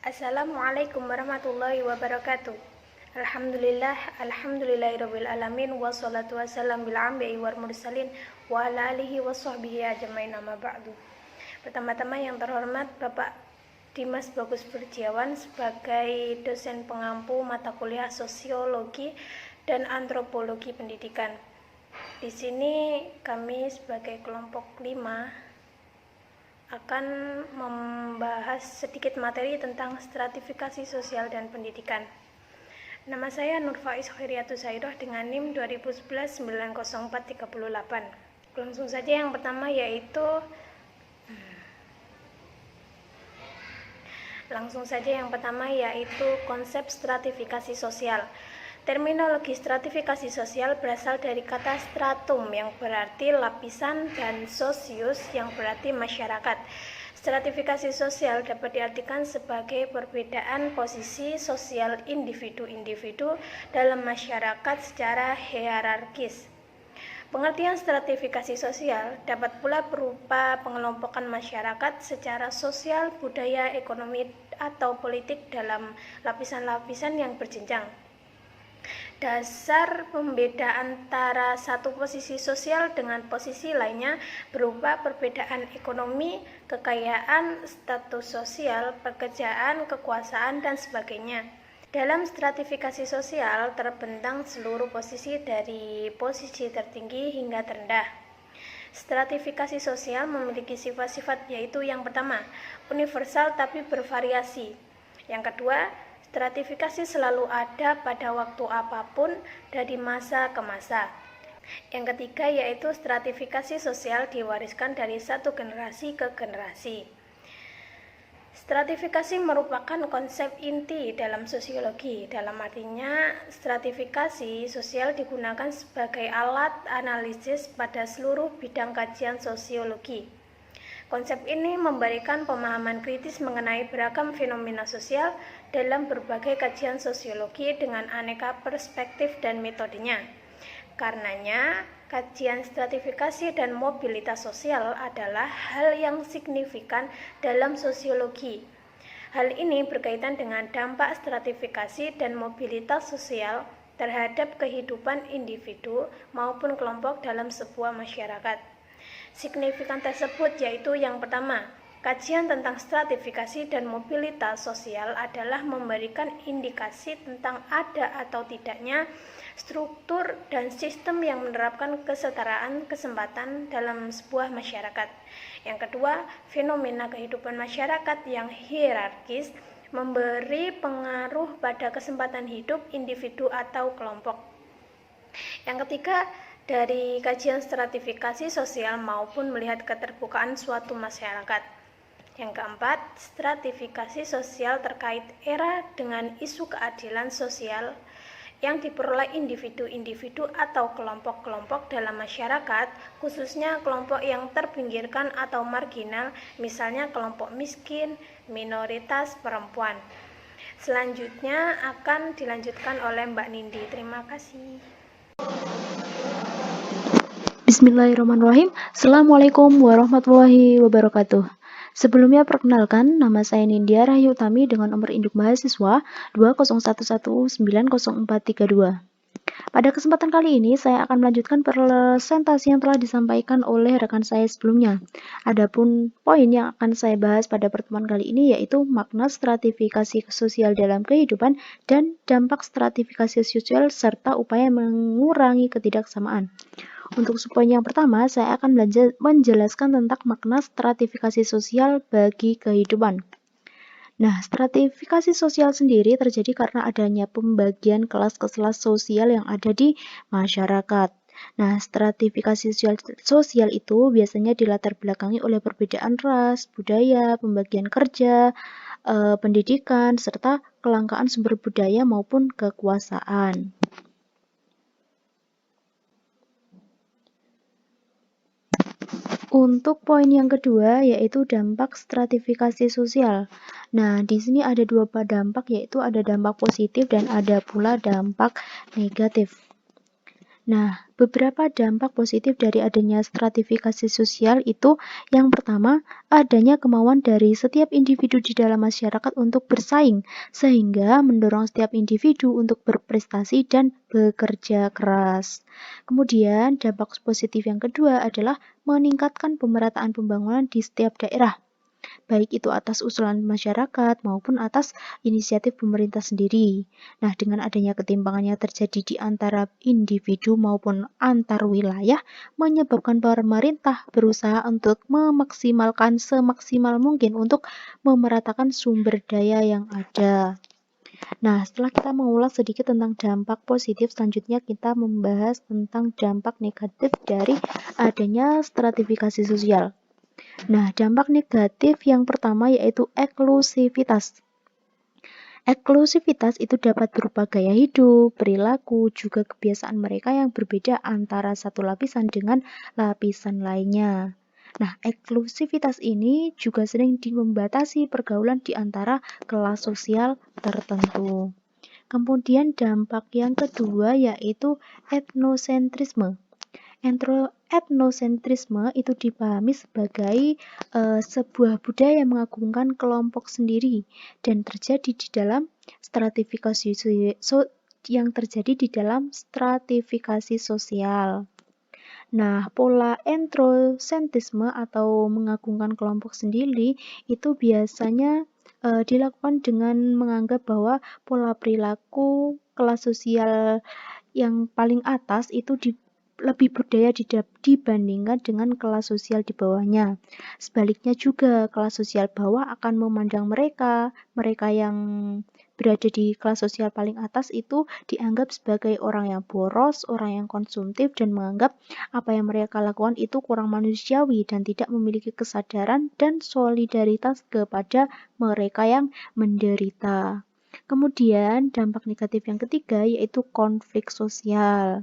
Assalamualaikum warahmatullahi wabarakatuh. Alhamdulillahirabbil alamin wassalatu wassalam bil anbiya'i wal mursalin wa ala alihi washabbihi ajmain amma ba'du. Pertama-tama yang terhormat Bapak Dimas Bagus Burjiawan sebagai dosen pengampu mata kuliah Sosiologi dan Antropologi Pendidikan. Di sini kami sebagai kelompok 5 akan membahas sedikit materi tentang stratifikasi sosial dan pendidikan. Nama saya Nur Faiz Khairiatus Sairoh dengan NIM 2011 90438. Langsung saja yang pertama yaitu konsep stratifikasi sosial. Terminologi stratifikasi sosial berasal dari kata stratum yang berarti lapisan dan sosius yang berarti masyarakat. Stratifikasi sosial dapat diartikan sebagai perbedaan posisi sosial individu-individu dalam masyarakat secara hierarkis. Pengertian stratifikasi sosial dapat pula berupa pengelompokan masyarakat secara sosial, budaya, ekonomi, atau politik dalam lapisan-lapisan yang berjenjang. Dasar pembeda antara satu posisi sosial dengan posisi lainnya berupa perbedaan ekonomi, kekayaan, status sosial, pekerjaan, kekuasaan, dan sebagainya. Dalam stratifikasi sosial terbentang seluruh posisi dari posisi tertinggi hingga terendah. Stratifikasi sosial memiliki sifat-sifat yaitu yang pertama, universal tapi bervariasi. Yang kedua, stratifikasi selalu ada pada waktu apapun dari masa ke masa. Yang ketiga yaitu stratifikasi sosial diwariskan dari satu generasi ke generasi. Stratifikasi merupakan konsep inti dalam sosiologi. Dalam artinya, stratifikasi sosial digunakan sebagai alat analisis pada seluruh bidang kajian sosiologi. Konsep ini memberikan pemahaman kritis mengenai beragam fenomena sosial dalam berbagai kajian sosiologi dengan aneka perspektif dan metodenya. Karenanya, kajian stratifikasi dan mobilitas sosial adalah hal yang signifikan dalam sosiologi. Hal ini berkaitan dengan dampak stratifikasi dan mobilitas sosial terhadap kehidupan individu maupun kelompok dalam sebuah masyarakat. Signifikan tersebut yaitu yang pertama, kajian tentang stratifikasi dan mobilitas sosial adalah memberikan indikasi tentang ada atau tidaknya struktur dan sistem yang menerapkan kesetaraan kesempatan dalam sebuah masyarakat. Yang kedua, fenomena kehidupan masyarakat yang hierarkis memberi pengaruh pada kesempatan hidup individu atau kelompok. Yang ketiga, dari kajian stratifikasi sosial maupun melihat keterbukaan suatu masyarakat. Yang keempat, stratifikasi sosial terkait era dengan isu keadilan sosial yang diperoleh individu-individu atau kelompok-kelompok dalam masyarakat, khususnya kelompok yang terpinggirkan atau marginal, misalnya kelompok miskin, minoritas, perempuan. Selanjutnya akan dilanjutkan oleh Mbak Nindi. Terima kasih. Bismillahirrahmanirrahim. Assalamualaikum warahmatullahi wabarakatuh. Sebelumnya perkenalkan, nama saya Nindya Rahyu Utami dengan nomor induk mahasiswa 2011190432. Pada kesempatan kali ini, saya akan melanjutkan presentasi yang telah disampaikan oleh rekan saya sebelumnya. Adapun poin yang akan saya bahas pada pertemuan kali ini yaitu makna stratifikasi sosial dalam kehidupan dan dampak stratifikasi sosial serta upaya mengurangi ketidaksamaan. Untuk poin yang pertama, saya akan menjelaskan tentang makna stratifikasi sosial bagi kehidupan. Nah, stratifikasi sosial sendiri terjadi karena adanya pembagian kelas-kelas sosial yang ada di masyarakat. Nah, stratifikasi sosial itu biasanya dilatar belakangi oleh perbedaan ras, budaya, pembagian kerja, pendidikan, serta kelangkaan sumber budaya maupun kekuasaan. Untuk poin yang kedua yaitu dampak stratifikasi sosial. Nah, di sini ada dua dampak yaitu ada dampak positif dan ada pula dampak negatif. Nah, beberapa dampak positif dari adanya stratifikasi sosial itu yang pertama, adanya kemauan dari setiap individu di dalam masyarakat untuk bersaing, sehingga mendorong setiap individu untuk berprestasi dan bekerja keras. Kemudian, dampak positif yang kedua adalah meningkatkan pemerataan pembangunan di setiap daerah, baik itu atas usulan masyarakat maupun atas inisiatif pemerintah sendiri. Nah, dengan adanya ketimpangannya terjadi di antara individu maupun antar wilayah, menyebabkan pemerintah berusaha untuk memaksimalkan semaksimal mungkin untuk memeratakan sumber daya yang ada. Nah, setelah kita mengulas sedikit tentang dampak positif, selanjutnya kita membahas tentang dampak negatif dari adanya stratifikasi sosial. Nah, dampak negatif yang pertama yaitu eksklusivitas. Eksklusivitas itu dapat berupa gaya hidup, perilaku, juga kebiasaan mereka yang berbeda antara satu lapisan dengan lapisan lainnya. Nah, eksklusivitas ini juga sering membatasi pergaulan di antara kelas sosial tertentu. Kemudian dampak yang kedua yaitu etnosentrisme. Etnosentrisme itu dipahami sebagai sebuah budaya yang mengagungkan kelompok sendiri dan terjadi di dalam stratifikasi sosial. Nah, pola etnosentrisme atau mengagungkan kelompok sendiri itu biasanya dilakukan dengan menganggap bahwa pola perilaku kelas sosial yang paling atas itu lebih berdaya dibandingkan dengan kelas sosial di bawahnya. Sebaliknya juga, kelas sosial bawah akan memandang mereka yang berada di kelas sosial paling atas itu dianggap sebagai orang yang boros, orang yang konsumtif, dan menganggap apa yang mereka lakukan itu kurang manusiawi dan tidak memiliki kesadaran dan solidaritas kepada mereka yang menderita. Kemudian dampak negatif yang ketiga yaitu konflik sosial.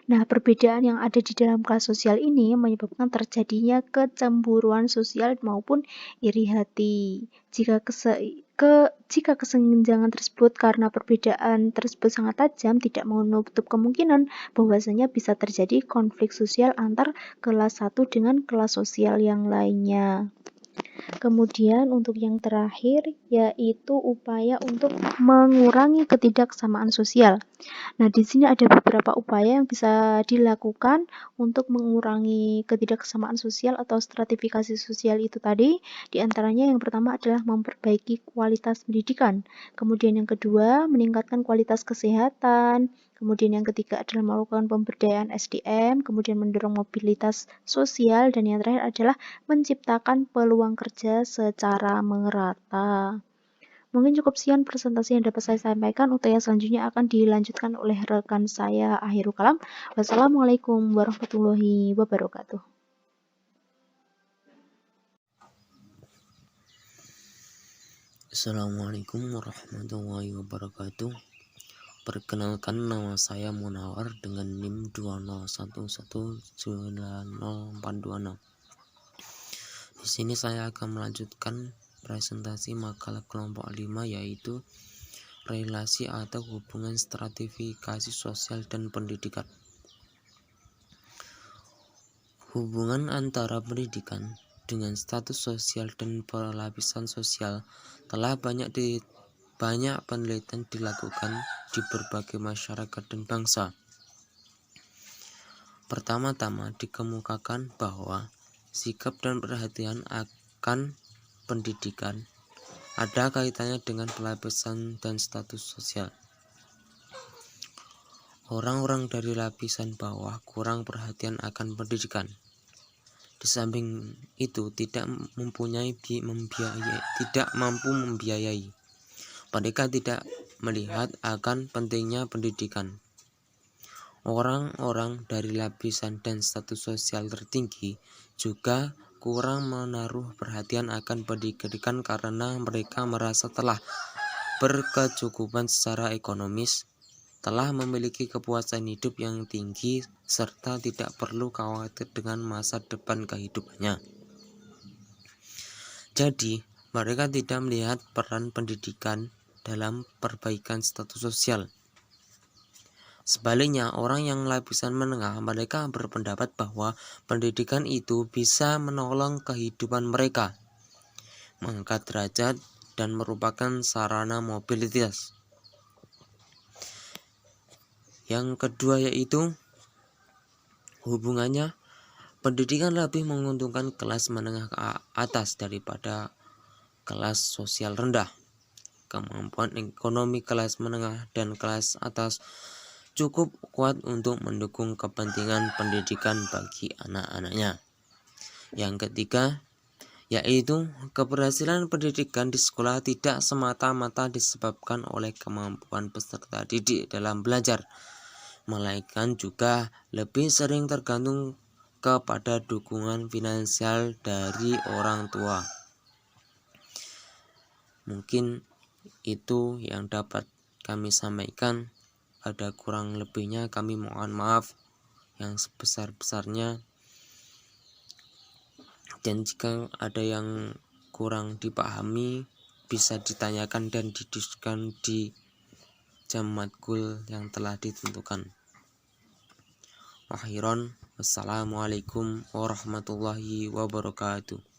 Nah, perbedaan yang ada di dalam kelas sosial ini menyebabkan terjadinya kecemburuan sosial maupun iri hati. Jika kesenjangan tersebut karena perbedaan tersebut sangat tajam, tidak menutup kemungkinan bahwasanya bisa terjadi konflik sosial antar kelas satu dengan kelas sosial yang lainnya. Kemudian untuk yang terakhir yaitu upaya untuk mengurangi ketidaksamaan sosial. Nah, di sini ada beberapa upaya yang bisa dilakukan untuk mengurangi ketidaksamaan sosial atau stratifikasi sosial itu tadi. Di antaranya yang pertama adalah memperbaiki kualitas pendidikan. Kemudian yang kedua, meningkatkan kualitas kesehatan. Kemudian yang ketiga adalah melakukan pemberdayaan SDM, kemudian mendorong mobilitas sosial, dan yang terakhir adalah menciptakan peluang kerja secara merata. Mungkin cukup sekian presentasi yang dapat saya sampaikan. Untuk yang selanjutnya akan dilanjutkan oleh rekan saya Akhirul Kalam. Wassalamualaikum warahmatullahi wabarakatuh. Assalamualaikum warahmatullahi wabarakatuh. Perkenalkan, nama saya Munawar dengan NIM 201190426. Di sini saya akan melanjutkan presentasi makalah kelompok 5 yaitu relasi atau hubungan stratifikasi sosial dan pendidikan. Hubungan antara pendidikan dengan status sosial dan pelapisan sosial telah banyak penelitian dilakukan di berbagai masyarakat dan bangsa. Pertama-tama dikemukakan bahwa sikap dan perhatian akan pendidikan ada kaitannya dengan pelapisan dan status sosial. Orang-orang dari lapisan bawah kurang perhatian akan pendidikan. Di samping itu tidak mampu membiayai. Mereka tidak melihat akan pentingnya pendidikan. Orang-orang dari lapisan dan status sosial tertinggi juga kurang menaruh perhatian akan pendidikan karena mereka merasa telah berkecukupan secara ekonomis, telah memiliki kepuasan hidup yang tinggi, serta tidak perlu khawatir dengan masa depan kehidupannya. Jadi, mereka tidak melihat peran pendidikan dalam perbaikan status sosial. Sebaliknya, orang yang lapisan menengah, mereka berpendapat bahwa pendidikan itu bisa menolong kehidupan mereka, mengangkat derajat, dan merupakan sarana mobilitas. Yang kedua yaitu hubungannya, pendidikan lebih menguntungkan kelas menengah ke atas daripada kelas sosial rendah. Kemampuan ekonomi kelas menengah dan kelas atas cukup kuat untuk mendukung kepentingan pendidikan bagi anak-anaknya. Yang ketiga, yaitu keberhasilan pendidikan di sekolah tidak semata-mata disebabkan oleh kemampuan peserta didik dalam belajar, melainkan juga lebih sering tergantung kepada dukungan finansial dari orang tua. Mungkin itu yang dapat kami sampaikan. Ada kurang lebihnya kami mohon maaf yang sebesar-besarnya. Dan jika ada yang kurang dipahami, bisa ditanyakan dan didiskusikan di jam matkul yang telah ditentukan. Wassalamualaikum warahmatullahi wabarakatuh.